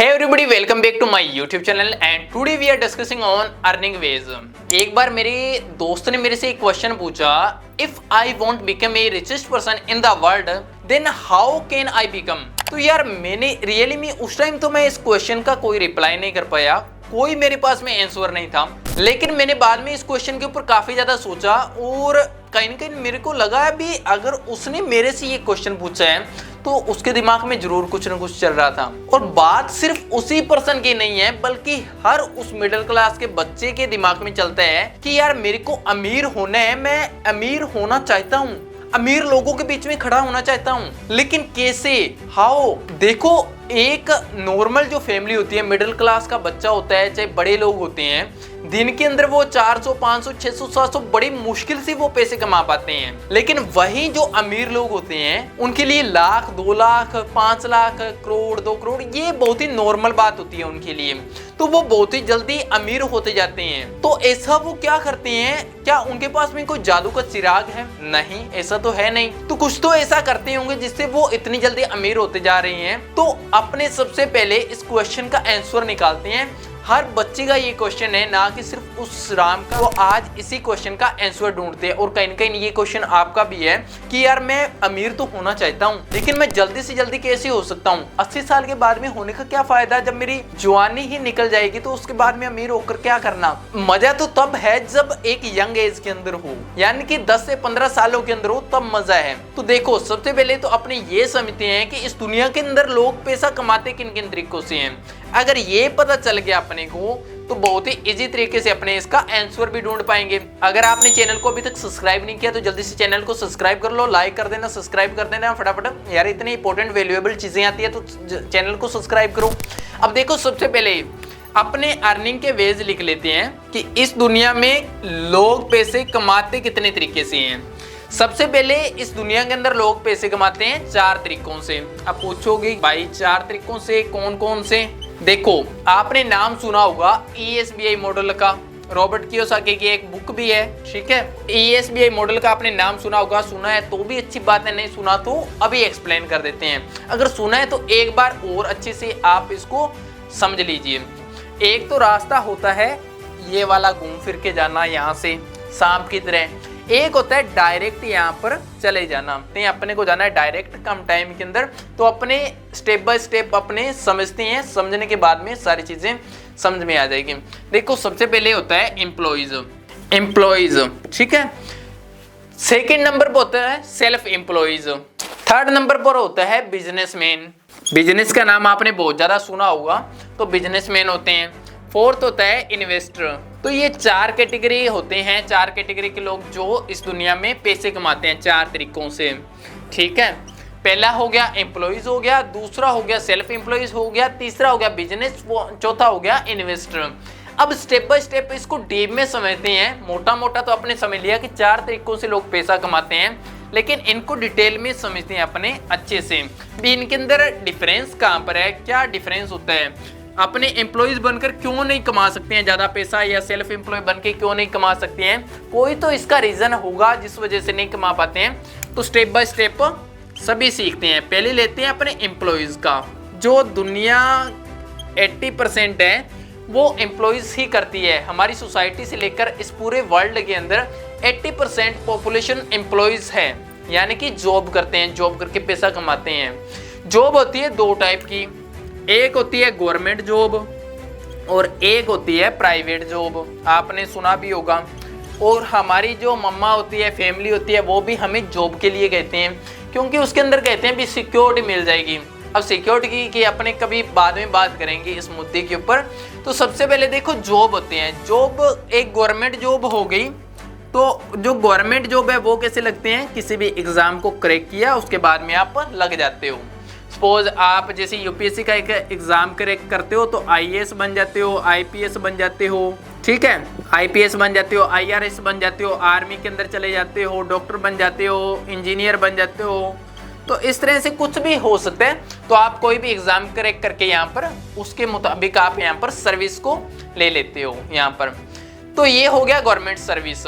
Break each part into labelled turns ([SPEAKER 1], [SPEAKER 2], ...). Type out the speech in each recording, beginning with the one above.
[SPEAKER 1] Hey everybody, welcome back to my YouTube channel and today we are discussing on earning ways। एक बार मेरे दोस्त ने मेरे से एक क्वेश्चन पूछा, If I won't become a richest person in the world, then how can I become? तो यार मैंने रियली में उस टाइम तो मैं इस क्वेश्चन का कोई रिप्लाई नहीं कर पाया, कोई मेरे पास में आंसर नहीं था। लेकिन मैंने बाद में इस क्वेश्चन के ऊपर काफी ज्यादा सोचा और कहीं ना कहीं मेरे को लगा भी अगर उसने मेरे से ये क्वेश्चन पूछा है तो उसके दिमाग में जरूर कुछ ना कुछ चल रहा था। और बात सिर्फ उसी पर्सन की नहीं है बल्कि हर उस मिडिल क्लास के बच्चे के दिमाग में चलता है कि यार मेरे को अमीर होना है, मैं अमीर होना चाहता हूँ, अमीर लोगों के बीच में खड़ा होना चाहता हूँ, लेकिन कैसे, हाउ। देखो एक नॉर्मल जो फैमिली होती है, मिडिल क्लास का बच्चा होता है, चाहे बड़े लोग होते हैं, दिन के अंदर वो 400, 500, 600, 700 बड़ी मुश्किल से वो पैसे कमा पाते हैं। लेकिन वही जो अमीर लोग होते हैं उनके लिए लाख, 2 लाख, 5 लाख, करोड़, 2 करोड़ ये बहुत ही नॉर्मल बात होती है उनके लिए। तो वो बहुत ही जल्दी अमीर होते जाते हैं। तो ऐसा वो क्या करते हैं, क्या उनके पास में कोई जादू का चिराग है? नहीं, ऐसा तो है नहीं। तो कुछ तो ऐसा करते होंगे जिससे वो इतनी जल्दी अमीर होते जा रहे हैं। तो अपने सबसे पहले इस क्वेश्चन का आंसर निकालते हैं। हर बच्चे का ये क्वेश्चन है, ना कि सिर्फ उस राम का। वो आज इसी क्वेश्चन का आंसर ढूंढते हैं और कहीं ना कहीं ये क्वेश्चन आपका भी है कि यार मैं अमीर तो होना चाहता हूँ लेकिन मैं जल्दी से जल्दी कैसे हो सकता हूँ? 80 साल के बाद में होने का क्या फायदा, जब मेरी जवानी ही निकल जाएगी तो उसके बाद में अमीर होकर क्या करना? मजा तो तब है जब एक यंग एज के अंदर हो, यानी कि 10 से 15 सालों के अंदर हो, तब मजा है। तो देखो सबसे पहले तो अपने ये समझते हैं कि इस दुनिया के अंदर लोग पैसा कमाते किन किन तरीकों से हैं। अगर ये पता चल गया अपने को तो बहुत ही इजी तरीके से अपने इसका आंसर भी ढूंढ पाएंगे। अगर आपने चैनल को अभी तक सब्सक्राइब नहीं किया तो जल्दी से चैनल को सब्सक्राइब कर लो, लाइक कर देना, सब्सक्राइब कर देना फटाफट। यार इतनी इंपॉर्टेंट वैल्यूएबल चीजें आती है तो चैनल को सब्सक्राइब करो। अब देखो सबसे पहले अपने अर्निंग के वेज लिख लेते हैं कि इस दुनिया में लोग पैसे कमाते कितने तरीके से हैं। सबसे पहले इस दुनिया के अंदर लोग पैसे कमाते हैं 4 तरीकों से। अब पूछोगे भाई 4 तरीकों से कौन कौन से? देखो आपने नाम सुना होगा ESBI मॉडल का, रॉबर्ट कियोसाकी की एक बुक भी है, ठीक है। ESBI मॉडल का आपने नाम सुना होगा, सुना है तो भी अच्छी बात है, नहीं सुना तो अभी एक्सप्लेन कर देते हैं। अगर सुना है तो एक बार और अच्छे से आप इसको समझ लीजिए। एक तो रास्ता होता है ये वाला घूम फिर के जाना यहाँ से सांप की तरह, एक होता है डायरेक्ट यहाँ पर चले जाना। तो अपने को जाना है डायरेक्ट कम टाइम के अंदर, तो अपने स्टेप बाय स्टेप अपने समझते हैं, समझने के बाद में सारी चीजें समझ में आ जाएगी। देखो सबसे पहले होता है एम्प्लॉइज, ठीक है। सेकंड नंबर पर होता है सेल्फ एम्प्लॉइज। थर्ड नंबर पर होता है बिजनेसमैन। बिजनेस का नाम आपने बहुत ज्यादा सुना होगा, तो बिजनेसमैन होते हैं। फोर्थ होता है इन्वेस्टर। तो ये 4 कैटेगरी होते हैं, 4 कैटेगरी के लोग जो इस दुनिया में पैसे कमाते हैं 4 तरीकों से, ठीक है। पहला हो गया एम्प्लॉइज हो गया, दूसरा हो गया सेल्फ एम्प्लॉइज हो गया, तीसरा हो गया बिजनेस, चौथा हो गया इन्वेस्टर। अब स्टेप बाय स्टेप इसको डीप में समझते हैं। मोटा मोटा तो आपने समझ लिया कि 4 तरीकों से लोग पैसा कमाते हैं, लेकिन इनको डिटेल में समझते हैं अपने अच्छे से भी। इनके अंदर डिफरेंस कहाँ पर है, क्या डिफरेंस होता है? अपने एम्प्लॉइज बनकर क्यों नहीं कमा सकते हैं ज्यादा पैसा, या सेल्फ एम्प्लॉय बनकर क्यों नहीं कमा सकते हैं? कोई तो इसका रीजन होगा जिस वजह से नहीं कमा पाते हैं। तो स्टेप बाय स्टेप सभी सीखते हैं। पहले लेते हैं अपने एम्प्लॉइज का। जो दुनिया 80% है वो एम्प्लॉइज ही करती है। हमारी सोसाइटी से लेकर इस पूरे वर्ल्ड के अंदर 80% पॉपुलेशन एम्प्लॉइज है, यानी कि जॉब करते हैं, जॉब करके पैसा कमाते हैं। जॉब होती है 2 टाइप की, एक होती है गवर्नमेंट जॉब और एक होती है प्राइवेट जॉब। आपने सुना भी होगा। और हमारी जो मम्मा होती है, फैमिली होती है, वो भी हमें जॉब के लिए कहते हैं क्योंकि उसके अंदर कहते हैं भी सिक्योरिटी मिल जाएगी। अब सिक्योरिटी की अपने कभी बाद में बात करेंगे इस मुद्दे के ऊपर। तो सबसे पहले देखो जॉब होते हैं। जॉब एक गवर्नमेंट जॉब हो गई। तो जो गवर्नमेंट जॉब है वो कैसे लगते हैं? किसी भी एग्जाम को क्रैक किया उसके बाद में आप लग जाते हो। सपोज आप जैसे यूपीएससी का एक एग्जाम क्रैक करते हो तो आईएएस बन जाते हो, आईपीएस बन जाते हो, ठीक है। आईपीएस बन जाते हो, आईआरएस बन जाते हो, आर्मी के अंदर चले जाते हो, डॉक्टर बन जाते हो, इंजीनियर बन जाते हो। तो इस तरह से कुछ भी हो सकता है। तो आप कोई भी एग्जाम क्रैक करके यहाँ पर उसके मुताबिक आप यहाँ पर सर्विस को ले लेते हो यहाँ पर। तो ये हो गया गवर्नमेंट सर्विस।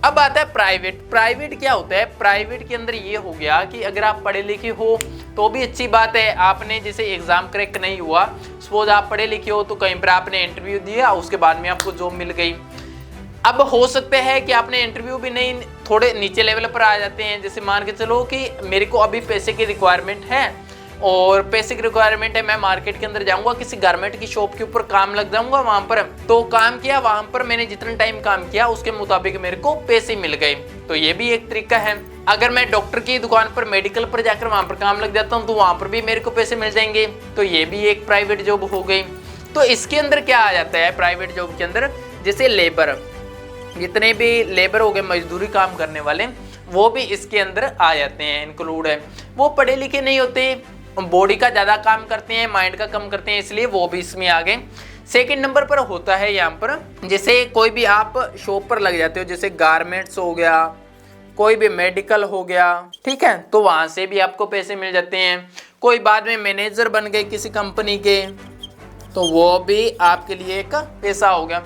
[SPEAKER 1] अब आता है प्राइवेट। प्राइवेट क्या होता है? प्राइवेट के अंदर ये हो गया कि अगर आप पढ़े लिखे हो तो भी अच्छी बात है, आपने जैसे एग्जाम क्रैक नहीं हुआ, सपोज आप पढ़े लिखे हो तो कहीं पर आपने इंटरव्यू दिया, उसके बाद में आपको जॉब मिल गई। अब हो सकता है कि आपने इंटरव्यू भी नहीं, थोड़े नीचे लेवल पर आ जाते हैं, जैसे मान के चलो कि मेरे को अभी पैसे की रिक्वायरमेंट है और पैसे की रिक्वायरमेंट है, मैं मार्केट के अंदर जाऊंगा, किसी गारमेंट की शॉप के ऊपर काम लग जाऊंगा, वहां पर तो काम किया, वहां पर मैंने जितना टाइम काम किया उसके मुताबिक मेरे को पैसे मिल गए, तो ये भी एक तरीका है। अगर मैं डॉक्टर की दुकान पर, मेडिकल पर जाकर वहां पर काम लग जाता हूँ तो वहां पर भी मेरे को पैसे मिल जाएंगे, तो ये भी एक प्राइवेट जॉब हो गई। तो इसके अंदर क्या आ जाता है प्राइवेट जॉब के अंदर, जैसे लेबर, जितने भी लेबर हो गए मजदूरी काम करने वाले, वो भी इसके अंदर आ जाते हैं, इंक्लूड है। वो पढ़े लिखे नहीं होते, बॉडी का ज़्यादा काम करते हैं, माइंड का कम करते हैं, इसलिए वो भी इसमें आ गए। सेकंड नंबर पर होता है यहाँ पर, जैसे कोई भी आप शॉप पर लग जाते हो, जैसे गारमेंट्स हो गया, कोई भी मेडिकल हो गया, ठीक है, तो वहाँ से भी आपको पैसे मिल जाते हैं। कोई बाद में मैनेजर बन गए किसी कंपनी के, तो वो भी आपके लिए एक पैसा हो गया,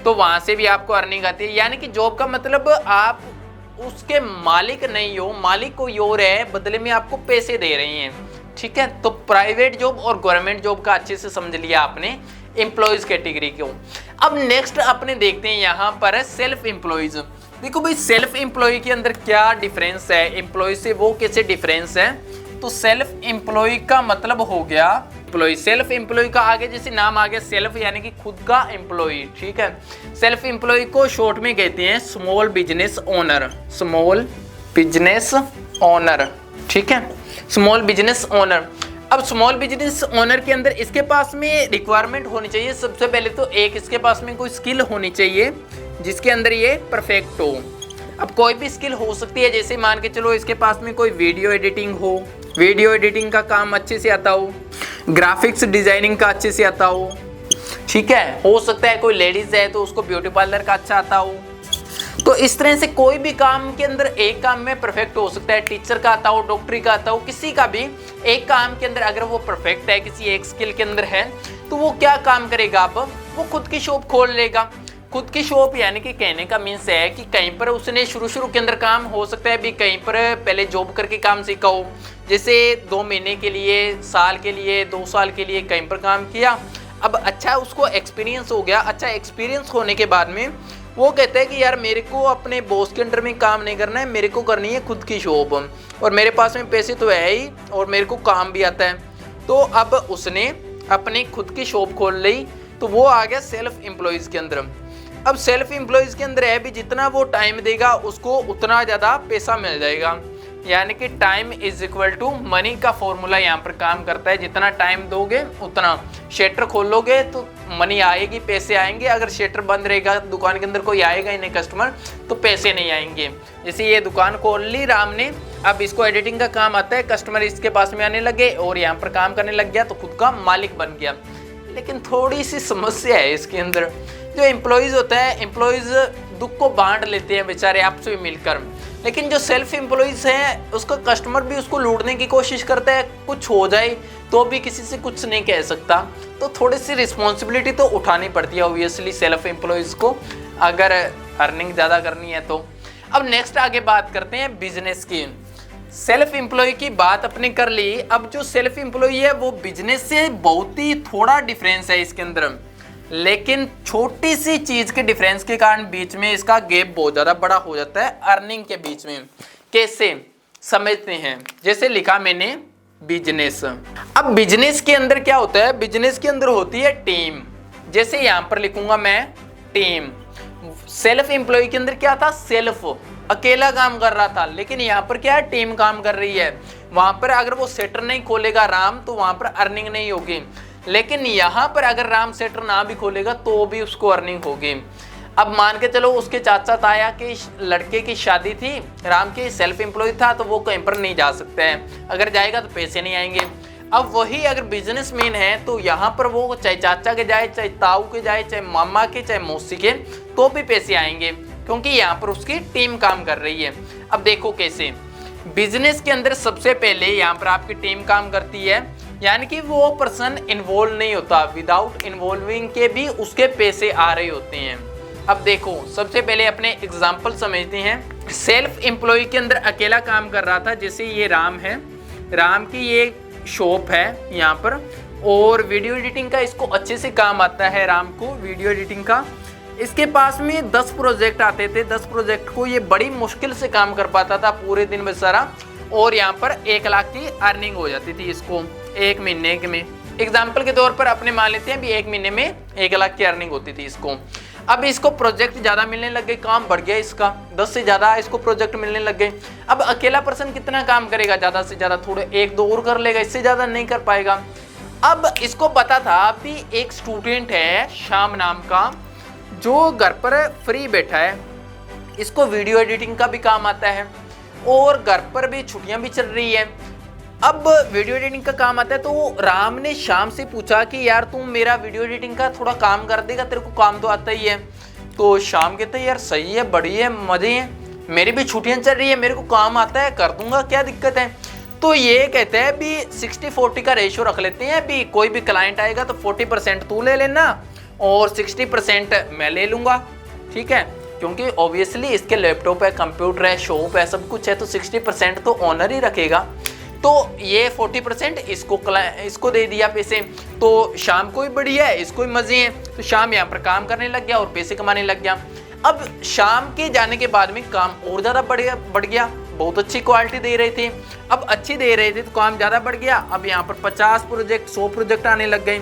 [SPEAKER 1] तो वहाँ से भी आपको अर्निंग आती है। यानी कि जॉब का मतलब आप उसके मालिक नहीं हो, मालिक कोई और है, बदले में आपको पैसे दे रही हैं, ठीक है। तो प्राइवेट जॉब और गवर्नमेंट जॉब का अच्छे से समझ लिया आपने एम्प्लॉयज कैटेगरी को। अब नेक्स्ट अपने देखते हैं यहाँ पर सेल्फ एम्प्लॉयज। देखो भाई सेल्फ एम्प्लॉय के अंदर क्या डिफरेंस है, एम्प्लॉय से वो कैसे डिफरेंस है। तो सेल्फ एम्प्लॉय का मतलब हो गया एम्प्लॉय, सेल्फ एम्प्लॉय का आगे जैसे नाम आ गया सेल्फ, यानी कि खुद का एम्प्लॉय, ठीक है। सेल्फ एम्प्लॉय को शॉर्ट में कहते हैं small business owner, small business owner, ठीक है, स्मॉल बिजनेस ओनर। अब स्मॉल बिजनेस ओनर के अंदर इसके पास में रिक्वायरमेंट होनी चाहिए, सबसे पहले तो एक इसके पास में कोई स्किल होनी चाहिए जिसके अंदर ये परफेक्ट हो। अब कोई भी स्किल हो सकती है, जैसे मान के चलो इसके पास में कोई वीडियो एडिटिंग हो, वीडियो एडिटिंग का काम अच्छे से आता हो, ग्राफिक्स डिजाइनिंग का अच्छे से आता हो, ठीक है। हो सकता है कोई लेडीज है तो उसको ब्यूटी पार्लर का अच्छा आता हो, तो इस तरह से कोई भी काम के अंदर एक काम में परफेक्ट हो सकता है, टीचर का आता हो, डॉक्टरी का आता हो, किसी का भी एक काम के अंदर अगर वो परफेक्ट है, किसी एक स्किल के अंदर है, तो वो क्या काम करेगा, अब वो खुद की शॉप खोल लेगा। खुद की शॉप यानी कि कहने का मीन्स है कि कहीं पर उसने शुरू के अंदर काम, हो सकता है भी कहीं पर पहले जॉब करके काम सीखा हो, जैसे 2 महीने के लिए, साल के लिए, 2 साल के लिए कहीं पर काम किया, अब अच्छा उसको एक्सपीरियंस हो गया। अच्छा एक्सपीरियंस होने के बाद में वो कहता है कि यार मेरे को अपने बॉस के अंडर में काम नहीं करना है, मेरे को करनी है खुद की शॉप, और मेरे पास में पैसे तो है ही और मेरे को काम भी आता है, तो अब उसने अपनी खुद की शॉप खोल ली, तो वो आ गया सेल्फ एम्प्लॉयज़ के अंदर। अब सेल्फ एम्प्लॉयज़ के अंदर है भी जितना वो टाइम देगा उसको उतना ज़्यादा पैसा मिल जाएगा, यानी कि time is equal to money का फॉर्मूला यहाँ पर काम करता है। जितना टाइम दोगे उतना, शटर खोलोगे तो मनी आएगी, पैसे आएंगे, अगर शटर बंद रहेगा, दुकान के अंदर कोई आएगा ही नहीं कस्टमर, तो पैसे नहीं आएंगे। जैसे ये दुकान खोल ली राम ने, अब इसको एडिटिंग का काम आता है, कस्टमर इसके पास में आने लगे और यहाँ पर काम करने लग गया, तो खुद का मालिक बन गया। लेकिन थोड़ी सी समस्या है इसके अंदर, जो एम्प्लॉयज़ होता है, एम्प्लॉयज़ दुख को बांट लेते हैं बेचारे आपसे मिलकर, लेकिन जो सेल्फ एम्प्लॉयज़ हैं उसका कस्टमर भी उसको लूटने की कोशिश करता है, कुछ हो जाए तो भी किसी से कुछ नहीं कह सकता, तो थोड़ी सी रिस्पॉन्सिबिलिटी तो उठानी पड़ती है ऑब्वियसली सेल्फ एम्प्लॉयज़ को, अगर अर्निंग ज़्यादा करनी है तो। अब नेक्स्ट आगे बात करते हैं बिजनेस की। सेल्फ एम्प्लॉय की बात अपने कर ली, अब जो सेल्फ एम्प्लॉय है वो बिजनेस से बहुत ही थोड़ा डिफरेंस है इसके अंदर, लेकिन छोटी सी चीज के डिफरेंस के कारण बीच में इसका गैप बहुत ज्यादा बड़ा हो जाता है अर्निंग के बीच में। कैसे समझते हैं, जैसे लिखा मैंने बिजनेस। अब बिजनेस के अंदर क्या होता है, बिजनेस के अंदर होती है टीम, जैसे यहां पर लिखूंगा मैं टीम। सेल्फ एम्प्लॉय के अंदर क्या था, सेल्फ अकेला काम कर रहा था, लेकिन यहाँ पर क्या है, टीम काम कर रही है। वहां पर अगर वो सेटर नहीं खोलेगा राम, तो वहां पर अर्निंग नहीं होगी, लेकिन यहाँ पर अगर राम सेटर ना भी खोलेगा तो भी उसको अर्निंग होगी। अब मान के चलो उसके चाचा ताया के लड़के की शादी थी, राम की सेल्फ एम्प्लॉय था, तो वो कहीं पर नहीं जा सकता है, अगर जाएगा तो पैसे नहीं आएंगे। अब वही अगर बिजनेसमैन है तो यहाँ पर वो चाहे चाचा के जाए, चाहे ताऊ के जाए, चाहे मामा के, चाहे मौसी के, तो भी पैसे आएंगे, क्योंकि यहाँ पर उसकी टीम काम कर रही है। अब देखो कैसे, बिजनेस के अंदर सबसे पहले यहाँ पर आपकी टीम काम करती है, यानी कि वो पर्सन इन्वॉल्व नहीं होता, विदाउट इन्वॉल्विंग के भी उसके पैसे आ रहे होते हैं। अब देखो सबसे पहले अपने एग्जाम्पल समझते हैं। सेल्फ एम्प्लॉय के अंदर अकेला काम कर रहा था, जैसे ये राम है, राम की ये शॉप है यहाँ पर, और वीडियो एडिटिंग का इसको अच्छे से काम आता है राम को, वीडियो एडिटिंग का। इसके पास में 10 प्रोजेक्ट आते थे, 10 प्रोजेक्ट को ये बड़ी मुश्किल से काम कर पाता था पूरे दिन बेचारा, और यहाँ पर 1 लाख की अर्निंग हो जाती थी इसको 1 महीने में। एग्जाम्पल के तौर पर अपने मान लेते हैं भी 1 महीने में 1 लाख की अर्निंग होती थी इसको। अब इसको प्रोजेक्ट ज़्यादा मिलने लग गए, काम बढ़ गया इसका, 10 से ज़्यादा इसको प्रोजेक्ट मिलने लग गए। अब अकेला पर्सन कितना काम करेगा, ज़्यादा से ज़्यादा थोड़े 1-2 और कर लेगा, इससे ज़्यादा नहीं कर पाएगा। अब इसको पता था कि एक स्टूडेंट है श्याम नाम का, जो घर पर फ्री बैठा है, इसको वीडियो एडिटिंग का भी काम आता है और घर पर भी छुट्टियां भी चल रही है। अब वीडियो एडिटिंग का काम आता है, तो राम ने श्याम से पूछा कि यार तुम मेरा वीडियो एडिटिंग का थोड़ा काम कर देगा, तेरे को काम तो आता ही है। तो श्याम कहते हैं यार सही है, बढ़िया है, मजे हैं, मेरी भी छुट्टियां चल रही है, मेरे को काम आता है, कर दूंगा, क्या दिक्कत है। तो ये कहते हैं भी 60-40 का रेशियो रख लेते हैं, भी कोई भी क्लाइंट आएगा तो 40% तू ले लेना और 60% मैं ले लूंगा, ठीक है, क्योंकि ऑब्वियसली इसके लैपटॉप है, कंप्यूटर है, शॉप है, सब कुछ है, तो 60% तो ऑनर ही रखेगा। तो ये 40% इसको दे दिया पैसे, तो शाम को भी बढ़िया है, इसको भी मजे हैं, तो शाम यहाँ पर काम करने लग गया और पैसे कमाने लग गया। अब शाम के जाने के बाद में काम और ज़्यादा बढ़ गया, बहुत अच्छी क्वालिटी दे रहे थे, अब अच्छी दे रहे थे तो काम ज़्यादा बढ़ गया। अब यहाँ पर 50 प्रोजेक्ट 100 प्रोजेक्ट आने लग गए।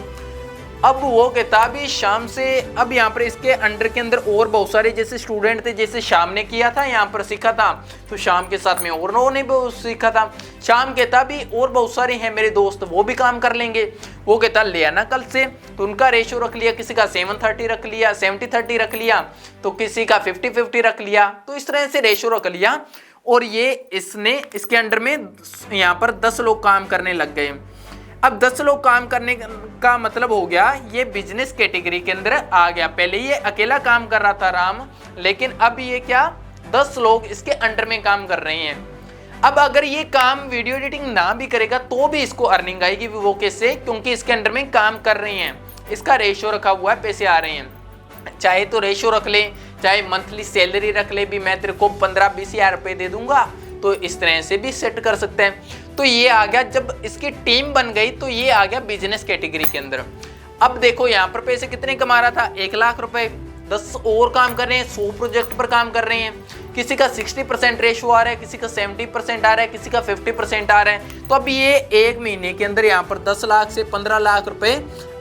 [SPEAKER 1] अब वो कहता भी शाम से, अब यहाँ पर इसके अंडर के अंदर और बहुत सारे जैसे स्टूडेंट थे, जैसे शाम ने किया था यहाँ पर सीखा था, तो शाम के साथ में और लोगों ने भी सीखा था। शाम कहता भी और बहुत सारे हैं मेरे दोस्त, वो भी काम कर लेंगे। वो कहता ले आना कल से, तो उनका रेशियो रख लिया, किसी का 7:30 रख लिया, 70:30 रख लिया, तो किसी का 50-50 रख लिया, तो इस तरह से रेशियो रख लिया। और ये इसने इसके अंडर में यहाँ पर 10 लोग काम करने लग गए। अब 10 लोग काम करने का मतलब हो गया ये बिजनेस कैटेगरी के अंदर आ गया। पहले ये अकेला काम कर रहा था राम, लेकिन अब ये क्या 10 लोग इसके अंडर में काम कर रहे हैं। अब अगर ये काम वीडियो एडिटिंग ना भी करेगा तो भी इसको अर्निंग आएगी, वो कैसे, क्योंकि इसके अंडर में काम कर रहे हैं, इसका रेशियो रखा हुआ है, पैसे आ रहे हैं। चाहे तो रेशियो रख ले, चाहे मंथली सैलरी रख ले, भी मैं तेरे को 15-20 हज़ार रुपये दे दूंगा, तो इस तरह से भी सेट कर सकते हैं। तो ये आ गया, जब इसकी टीम बन गई तो ये आ गया बिजनेस कैटेगरी के अंदर। अब देखो यहाँ पर पैसे कितने कमा रहा था, 1 लाख रुपए, 10 और काम कर रहे हैं, 100 प्रोजेक्ट पर काम कर रहे हैं, किसी का 60% रेशियो आ रहा है, किसी का 70% आ रहा है, किसी का 50% आ रहा है। तो अब ये 1 महीने के अंदर यहाँ पर 10 लाख से 15 लाख रुपए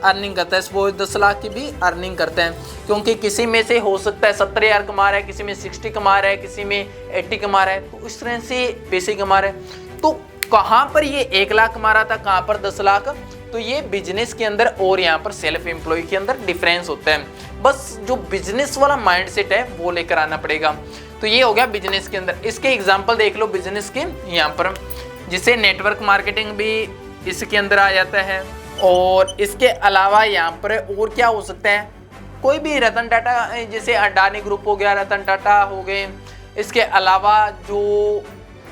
[SPEAKER 1] अर्निंग करता है। वो 10 लाख की भी अर्निंग करते हैं, क्योंकि किसी में से हो सकता है 70 हज़ार कमा रहा है, किसी में 60 कमा रहा है, किसी में 80 कमा रहा है, तो इस तरह से पैसे कमा रहे हैं। तो कहाँ पर ये 1 लाख कमा रहा था, कहाँ पर 10 लाख, तो ये बिजनेस के अंदर और यहाँ पर सेल्फ एम्प्लॉय के अंदर डिफरेंस होता है। बस जो बिजनेस वाला माइंडसेट है वो लेकर आना पड़ेगा। तो ये हो गया बिजनेस के अंदर। इसके एग्जांपल देख लो बिजनेस के यहाँ पर, जिसे नेटवर्क मार्केटिंग भी इसके अंदर आ जाता है। और इसके अलावा यहाँ पर और क्या हो सकता है, कोई भी रतन टाटा, जैसे अडानी ग्रुप हो गया, रतन टाटा हो गए, इसके अलावा जो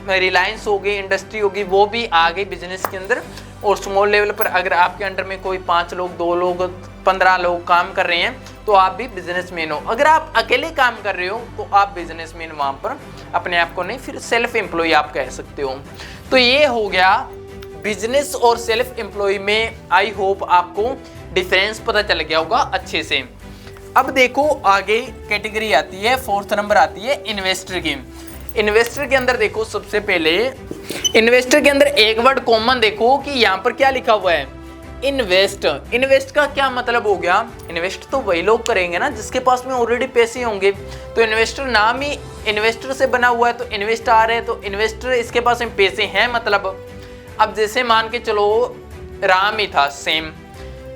[SPEAKER 1] रिलायंस हो गई, इंडस्ट्री होगी, वो भी आ गई बिजनेस के अंदर। और स्मॉल लेवल पर अगर आपके अंडर में कोई 5 लोग, 2 लोग, 15 लोग काम कर रहे हैं, तो आप भी बिजनेसमैन हो। अगर आप अकेले काम कर रहे हो तो आप बिजनेसमैन वहाँ पर अपने आप को नहीं, फिर सेल्फ एम्प्लॉय आप कह सकते हो। तो ये हो गया बिजनेस और सेल्फ एम्प्लॉय में। आई होप आपको डिफरेंस पता चल गया होगा अच्छे से। अब देखो आगे कैटेगरी आती है, 4th नंबर आती है इन्वेस्टर की। इन्वेस्टर के अंदर देखो, सबसे पहले इन्वेस्टर के अंदर एक वर्ड कॉमन देखो कि यहाँ पर क्या लिखा हुआ है, इन्वेस्ट। इन्वेस्ट का क्या मतलब हो गया, इन्वेस्ट तो वही लोग करेंगे ना जिसके पास में ऑलरेडी पैसे होंगे। तो इन्वेस्टर नाम ही इन्वेस्टर से बना हुआ है, तो इन्वेस्ट आ रहे हैं, तो इन्वेस्टर इसके पास में पैसे हैं मतलब। अब जैसे मान के चलो राम ही था, सेम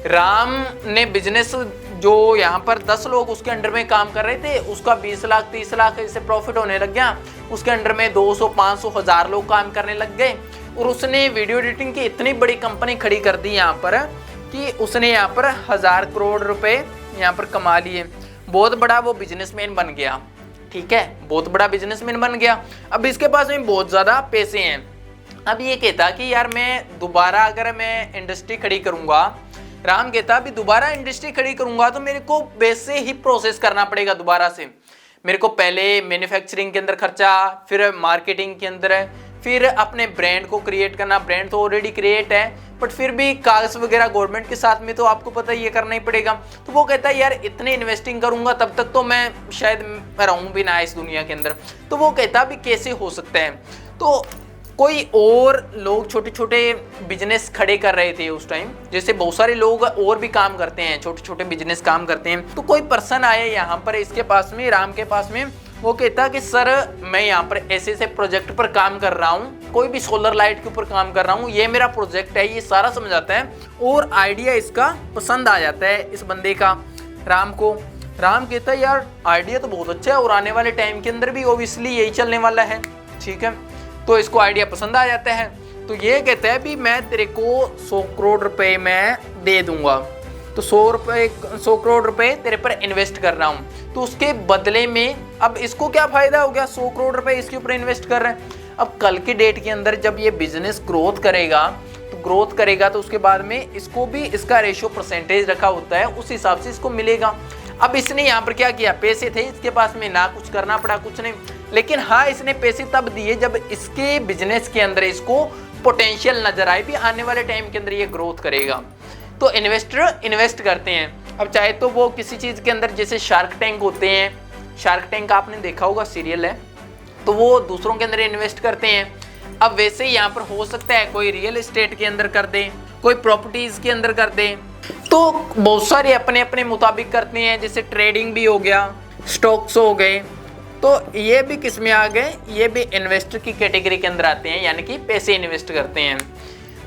[SPEAKER 1] राम ने बिजनेस, जो यहाँ पर 10 लोग उसके अंडर में काम कर रहे थे, उसका 20 लाख 30 लाख इससे प्रॉफिट होने लग गया। उसके अंडर में 200 500 1000 लोग काम करने लग गए, और उसने वीडियो एडिटिंग की इतनी बड़ी कंपनी खड़ी कर दी यहाँ पर कि उसने यहाँ पर 1000 करोड़ रुपए यहाँ पर कमा लिए। बहुत बड़ा वो बिजनेसमैन बन गया, ठीक है, बहुत बड़ा बिजनेसमैन बन गया। अब इसके पास में बहुत ज़्यादा पैसे हैं। अब ये कहता कि यार मैं दोबारा अगर मैं इंडस्ट्री खड़ी करूँगा, राम कहता अभी दोबारा इंडस्ट्री खड़ी करूंगा तो मेरे को वैसे ही प्रोसेस करना पड़ेगा दोबारा से। मेरे को पहले मैन्युफैक्चरिंग के अंदर खर्चा, फिर मार्केटिंग के अंदर है, फिर अपने ब्रांड को क्रिएट करना। ब्रांड तो ऑलरेडी क्रिएट है बट फिर भी कागज वगैरह गवर्नमेंट के साथ में तो आपको पता ही ये करना ही पड़ेगा। तो वो कहता है यार इतने इन्वेस्टिंग करूंगा तब तक तो मैं शायद रहूं भी ना इस दुनिया के अंदर। तो वो कहता अभी कैसे हो सकता है। तो कोई और लोग छोटे छोटे बिजनेस खड़े कर रहे थे उस टाइम, जैसे बहुत सारे लोग और भी काम करते हैं, छोटे छोटे बिजनेस काम करते हैं। तो कोई पर्सन आया यहाँ पर इसके पास में, राम के पास में, वो कहता कि सर मैं यहाँ पर ऐसे ऐसे प्रोजेक्ट पर काम कर रहा हूँ, कोई भी सोलर लाइट के ऊपर काम कर रहा हूँ, ये मेरा प्रोजेक्ट है, ये सारा समझाता है और आइडिया इसका पसंद आ जाता है इस बंदे का, राम को। राम कहता है यार आइडिया तो बहुत अच्छा है और आने वाले टाइम के अंदर भी ओबियसली यही चलने वाला है, ठीक है। तो इसको आइडिया पसंद आ जाता है। तो ये कहता है भी मैं तेरे को 100 करोड़ रुपए मैं दे दूंगा, तो 100 करोड़ रुपए तेरे पर इन्वेस्ट कर रहा हूँ। तो उसके बदले में अब इसको क्या फायदा हो गया, 100 करोड़ रुपए इसके ऊपर इन्वेस्ट कर रहे हैं। अब कल की डेट के अंदर जब ये बिजनेस ग्रोथ करेगा तो उसके बाद में इसको भी इसका रेशियो परसेंटेज रखा होता है, उस हिसाब से इसको मिलेगा। अब इसने यहाँ पर क्या किया, पैसे थे इसके पास में, ना कुछ करना पड़ा, कुछ नहीं। लेकिन हाँ इसने पैसे तब दिए जब इसके बिजनेस के अंदर इसको पोटेंशियल नजर आए भी आने वाले टाइम के अंदर ये ग्रोथ करेगा। तो इन्वेस्टर इन्वेस्ट करते हैं। अब चाहे तो वो किसी चीज़ के अंदर, जैसे शार्क टैंक होते हैं, शार्क टैंक आपने देखा होगा, सीरियल है, तो वो दूसरों के अंदर इन्वेस्ट करते हैं। अब वैसे ही यहाँ पर हो सकता है कोई रियल एस्टेट के अंदर कर दे, कोई प्रॉपर्टीज के अंदर कर दे, तो बहुत सारे अपने अपने मुताबिक करते हैं। जैसे ट्रेडिंग भी हो गया, स्टॉक्स हो गए, तो ये भी किस में आ गए, ये भी इन्वेस्टर की कैटेगरी के अंदर आते हैं, यानी कि पैसे इन्वेस्ट करते हैं।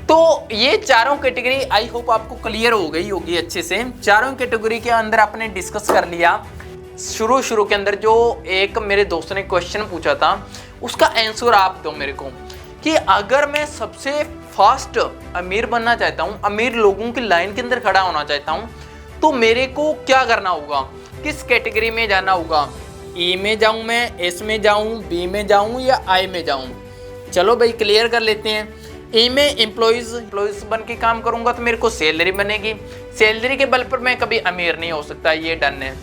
[SPEAKER 1] तो ये चारों कैटेगरी आई होप आपको क्लियर हो गई होगी अच्छे से। चारों कैटेगरी के अंदर आपने डिस्कस कर लिया। शुरू के अंदर जो एक मेरे दोस्त ने क्वेश्चन पूछा था उसका आंसर आप दो मेरे को, कि अगर मैं सबसे फास्ट अमीर बनना चाहता हूँ, अमीर लोगों की लाइन के अंदर खड़ा होना चाहता हूँ, तो मेरे को क्या करना होगा, किस कैटेगरी में जाना होगा, ई में जाऊँ मैं, एस में जाऊँ, बी में जाऊँ या आई में जाऊँ। चलो भाई क्लियर कर लेते हैं। ई में एम्प्लॉइज बन के काम करूंगा तो मेरे को सैलरी बनेगी, सैलरी के बल पर मैं कभी अमीर नहीं हो सकता, ये डन है।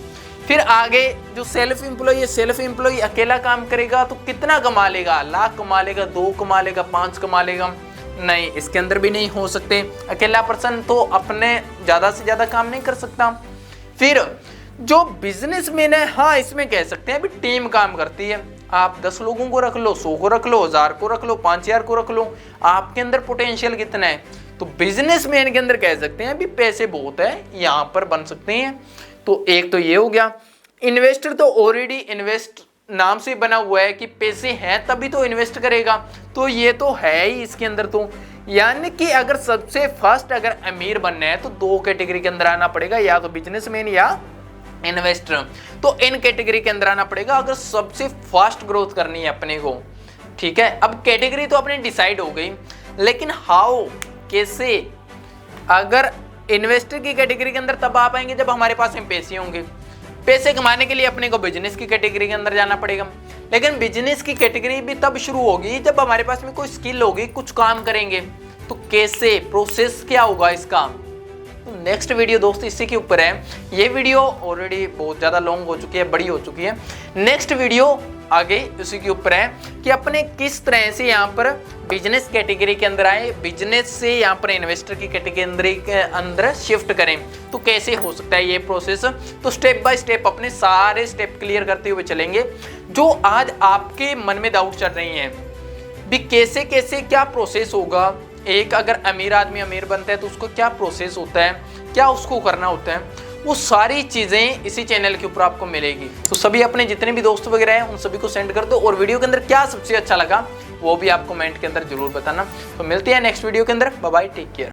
[SPEAKER 1] फिर आगे जो सेल्फ एम्प्लॉय अकेला काम करेगा तो कितना कमा लेगा, लाख कमा लेगा, 2 कमा लेगा, 5 कमा लेगा, नहीं इसके अंदर भी नहीं हो सकते। अकेला पर्सन तो अपने ज़्यादा से ज़्यादा काम नहीं कर सकता। फिर जो बिजनेसमैन है, हाँ इसमें कह सकते हैं अभी टीम काम करती है, आप 10 लोगों को रख लो, 100 को रख लो, 1000 को रख लो, 5000 को रख लो, आपके अंदर पोटेंशियल कितना है। तो बिजनेसमैन के अंदर कह सकते हैं अभी पैसे बहुत है, यहाँ पर बन सकते हैं। तो एक तो ये हो गया। इन्वेस्टर तो ऑलरेडी इन्वेस्ट नाम से बना हुआ है कि पैसे हैं तभी तो इन्वेस्ट करेगा, तो ये तो है ही इसके अंदर। तो यानी कि अगर सबसे फर्स्ट अगर अमीर बनना है तो 2 कैटेगरी के अंदर आना पड़ेगा, या तो बिजनेसमैन या इन्वेस्टर। तो इन कैटेगरी के अंदर आना पड़ेगा अगर सबसे फास्ट ग्रोथ करनी है अपने को, ठीक है। अब कैटेगरी तो अपने डिसाइड हो गई, लेकिन हाउ, कैसे। अगर इन्वेस्टर की कैटेगरी के अंदर तब आ पाएंगे जब हमारे पास में पैसे होंगे। पैसे कमाने के लिए अपने को बिजनेस की कैटेगरी के अंदर जाना पड़ेगा, लेकिन बिजनेस की कैटेगरी भी तब शुरू होगी जब हमारे पास में कोई स्किल होगी, कुछ काम करेंगे। तो कैसे, प्रोसेस क्या होगा इसका, तो नेक्स्ट वीडियो दोस्त इसी के ऊपर है। ये वीडियो ऑलरेडी बहुत ज़्यादा लॉन्ग हो चुकी है, बड़ी हो चुकी है। नेक्स्ट वीडियो आगे उसी के ऊपर है कि अपने किस तरह से यहाँ पर बिजनेस कैटेगरी के अंदर आए, बिजनेस से यहाँ पर इन्वेस्टर की कैटेगरी के अंदर शिफ्ट करें, तो कैसे हो सकता है ये प्रोसेस। तो स्टेप बाय स्टेप अपने सारे स्टेप क्लियर करते हुए चलेंगे। जो आज आपके मन में डाउट चल रही हैं भी कैसे कैसे क्या प्रोसेस होगा, एक अगर अमीर आदमी अमीर बनता है तो उसको क्या प्रोसेस होता है, क्या उसको करना होता है, वो सारी चीज़ें इसी चैनल के ऊपर आपको मिलेगी। तो सभी अपने जितने भी दोस्त वगैरह हैं उन सभी को सेंड कर दो, और वीडियो के अंदर क्या सबसे अच्छा लगा वो भी आप कमेंट के अंदर जरूर बताना। तो मिलते हैं नेक्स्ट वीडियो के अंदर, बाय बाय, टेक केयर।